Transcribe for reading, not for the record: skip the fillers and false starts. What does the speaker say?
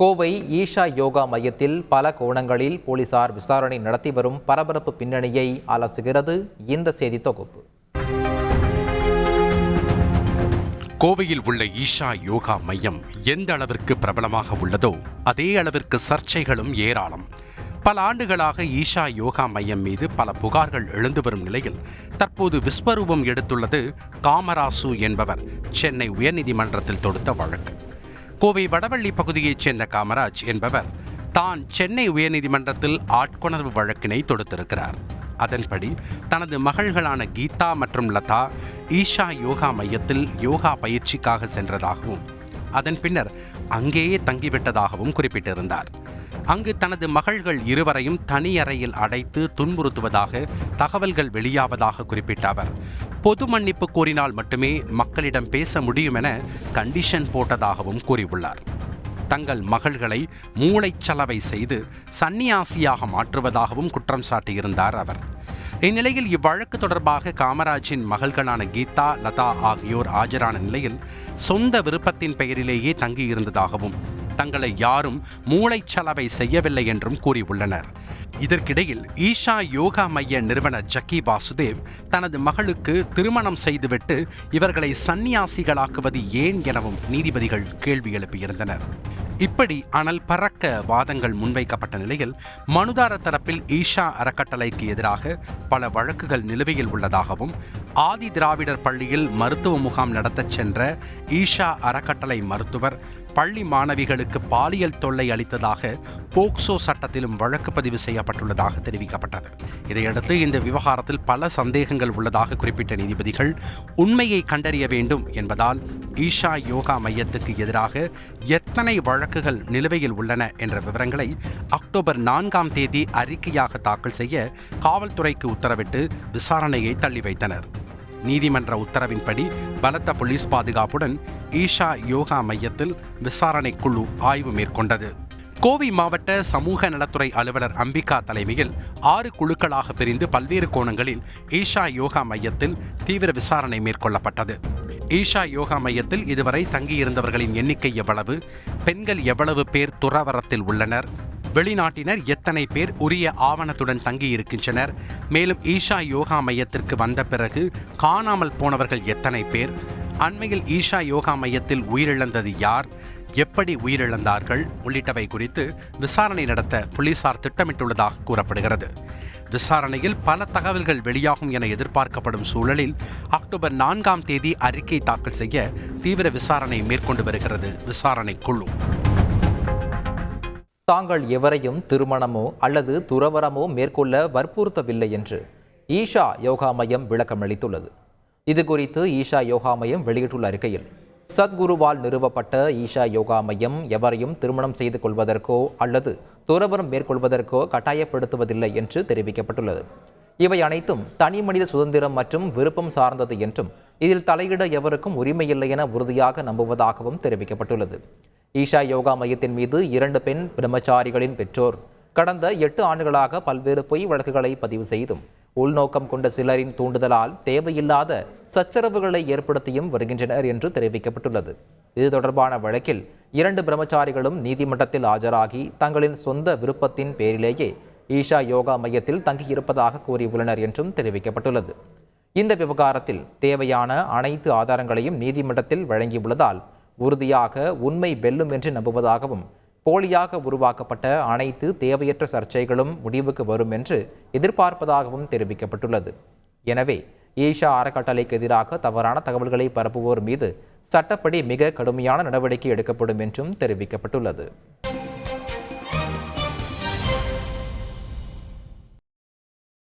கோவை ஈஷா யோகா மையத்தில் பல கோணங்களில் போலீசார் விசாரணை நடத்தி வரும் பரபரப்பு பின்னணியை அலசுகிறது இந்த செய்தி தொகுப்பு. கோவையில் உள்ள ஈஷா யோகா மையம் எந்த அளவிற்கு பிரபலமாக உள்ளதோ அதே அளவிற்கு சர்ச்சைகளும் ஏராளம். பல ஆண்டுகளாக ஈஷா யோகா மையம் மீது பல புகார்கள் எழுந்து வரும் நிலையில் தற்போது விஸ்வரூபம் எடுத்துள்ளது காமராசு என்பவர் சென்னை உயர்நீதிமன்றத்தில் தொடுத்த வழக்கு. கோவை வடவள்ளி பகுதியைச் சேர்ந்த காமராஜ் என்பவர் தான் சென்னை உயர்நீதிமன்றத்தில் ஆட்கொணர்வு வழக்கினை தொடுத்திருக்கிறார். அதன்படி தனது மகள்களான கீதா மற்றும் லதா ஈஷா யோகா மையத்தில் யோகா பயிற்சிக்காக சென்றதாகவும் அதன் பின்னர் அங்கேயே தங்கிவிட்டதாகவும் குறிப்பிட்டிருந்தார். அங்கு தனது மகள்கள் இருவரையும் தனி அறையில் அடைத்து துன்புறுத்துவதாக தகவல்கள் வெளியாவதாக குறிப்பிட்ட அவர் பொது மன்னிப்பு கோரினால் மட்டுமே மக்களிடம் பேச முடியும் என கண்டிஷன் போட்டதாகவும் கூறியுள்ளார். தங்கள் மகள்களை மூளைச்சலவை செய்து சன்னியாசியாக மாற்றுவதாகவும் குற்றம் சாட்டியிருந்தார் அவர். இந்நிலையில் இவ்வழக்கு தொடர்பாக காமராஜின் மகள்களான கீதா, லதா ஆகியோர் ஆஜரான நிலையில் சொந்த விருப்பத்தின் பெயரிலேயே தங்கியிருந்ததாகவும் தங்களை யாரும் மூளைச்சலவை செய்யவில்லை என்றும் கூறியுள்ளனர். இதற்கிடையில் ஈஷா யோகா மைய நிறுவனர் ஜக்கி வாசுதேவ் தனது மகளுக்கு திருமணம் செய்துவிட்டு இவர்களை சன்னியாசிகளாக்குவது ஏன் எனவும் நீதிபதிகள் கேள்வி எழுப்பியிருந்தனர். இப்படி அனல் பறக்க வாதங்கள் முன்வைக்கப்பட்ட நிலையில் மனுதாரர் தரப்பில் ஈஷா அறக்கட்டளைக்கு எதிராக பல வழக்குகள் நிலுவையில் உள்ளதாகவும் ஆதி திராவிடர் பள்ளியில் மருத்துவ முகாம் நடத்தச் சென்ற ஈஷா அறக்கட்டளை மருத்துவர் பள்ளி மாணவிகளுக்கு பாலியல் தொல்லை அளித்ததாக போக்சோ சட்டத்திலும் வழக்கு பதிவு செய்யப்பட்டுள்ளதாக தெரிவிக்கப்பட்டது. இதையடுத்து இந்த விவகாரத்தில் பல சந்தேகங்கள் உள்ளதாக குறிப்பிட்ட நீதிபதிகள் உண்மையை கண்டறிய வேண்டும் என்பதால் ஈஷா யோகா மையத்துக்கு எதிராக எத்தனை வழக்குகள் நிலுவையில் உள்ளன என்ற விவரங்களை அக்டோபர் 4ஆம் தேதி அறிக்கையாக தாக்கல் செய்ய காவல்துறைக்கு உத்தரவிட்டு விசாரணையை தள்ளி வைத்தனர். நீதிமன்ற உத்தரவின்படி பலத்த போலீஸ் பாதுகாப்புடன் ஈஷா யோகா மையத்தில் விசாரணை குழு ஆய்வு மேற்கொண்டது. கோவை மாவட்ட சமூக நலத்துறை அலுவலர் அம்பிகா தலைமையில் 6 குழுக்களாக பிரிந்து பல்வேறு கோணங்களில் ஈஷா யோகா மையத்தில் தீவிர விசாரணை மேற்கொள்ளப்பட்டது. ஈஷா யோகா மையத்தில் இதுவரை தங்கியிருந்தவர்களின் எண்ணிக்கை எவ்வளவு, பெண்கள் எவ்வளவு பேர் துறவரத்தில் உள்ளனர், வெளிநாட்டினர் எத்தனை பேர் உரிய ஆவணத்துடன் தங்கியிருக்கின்றனர், மேலும் ஈஷா யோகா மையத்திற்கு வந்த பிறகு காணாமல் போனவர்கள் எத்தனை பேர், அண்மையில் ஈஷா யோகா மையத்தில் உயிரிழந்தது யார், எப்படி உயிரிழந்தார்கள் உள்ளிட்டவை குறித்து விசாரணை நடத்த போலீசார் திட்டமிட்டுள்ளதாக கூறப்படுகிறது. விசாரணையில் பல தகவல்கள் வெளியாகும் என எதிர்பார்க்கப்படும் சூழலில் அக்டோபர் 4ஆம் தேதி அறிக்கை தாக்கல் செய்ய தீவிர விசாரணை மேற்கொண்டு வருகிறது விசாரணை குழு. தாங்கள் எவரையும் திருமணமோ அல்லது துறவரமோ மேற்கொள்ள வற்புறுத்தவில்லை என்று ஈஷா யோகா மையம் விளக்கமளித்துள்ளது. இதுகுறித்து ஈஷா யோகா மையம் வெளியிட்டுள்ள அறிக்கையில் சத்குருவால் நிறுவப்பட்ட ஈஷா யோகா மையம் எவரையும் திருமணம் செய்து கொள்வதற்கோ அல்லது துறவரம் மேற்கொள்வதற்கோ கட்டாயப்படுத்துவதில்லை என்று தெரிவிக்கப்பட்டுள்ளது. இவை அனைத்தும் தனி மனித சுதந்திரம் மற்றும் விருப்பம் சார்ந்தது என்றும் இதில் தலையிட எவருக்கும் உரிமையில்லை என உறுதியாக நம்புவதாகவும் தெரிவிக்கப்பட்டுள்ளது. ஈஷா யோகா மையத்தின் மீது 2 பெண் பிரம்மச்சாரிகளின் பெற்றோர் கடந்த 8 ஆண்டுகளாக பல்வேறு பொய் வழக்குகளை பதிவு செய்தும் உள்நோக்கம் கொண்ட சிலரின் தூண்டுதலால் தேவையில்லாத சச்சரவுகளை ஏற்படுத்தியும் வருகின்றனர் என்று தெரிவிக்கப்பட்டுள்ளது. இது தொடர்பான வழக்கில் 2 பிரம்மச்சாரிகளும் நீதிமன்றத்தில் ஆஜராகி தங்களின் சொந்த விருப்பத்தின் பேரிலேயே ஈஷா யோகா மையத்தில் தங்கியிருப்பதாக கூறியுள்ளனர் என்றும் தெரிவிக்கப்பட்டுள்ளது. இந்த விவகாரத்தில் தேவையான அனைத்து ஆதாரங்களையும் நீதிமன்றத்தில் வழங்கியுள்ளதால் உறுதியாக உண்மை வெல்லும் என்று நம்புவதாகவும் போலியாக உருவாக்கப்பட்ட அனைத்து தேவையற்ற சர்ச்சைகளும் முடிவுக்கு வரும் என்று எதிர்பார்ப்பதாகவும் தெரிவிக்கப்பட்டுள்ளது. எனவே ஈஷா அறக்கட்டளைக்கு எதிராக தவறான தகவல்களை பரப்புவோர் மீது சட்டப்படி மிக கடுமையான நடவடிக்கை எடுக்கப்படும் என்றும் தெரிவிக்கப்பட்டுள்ளது.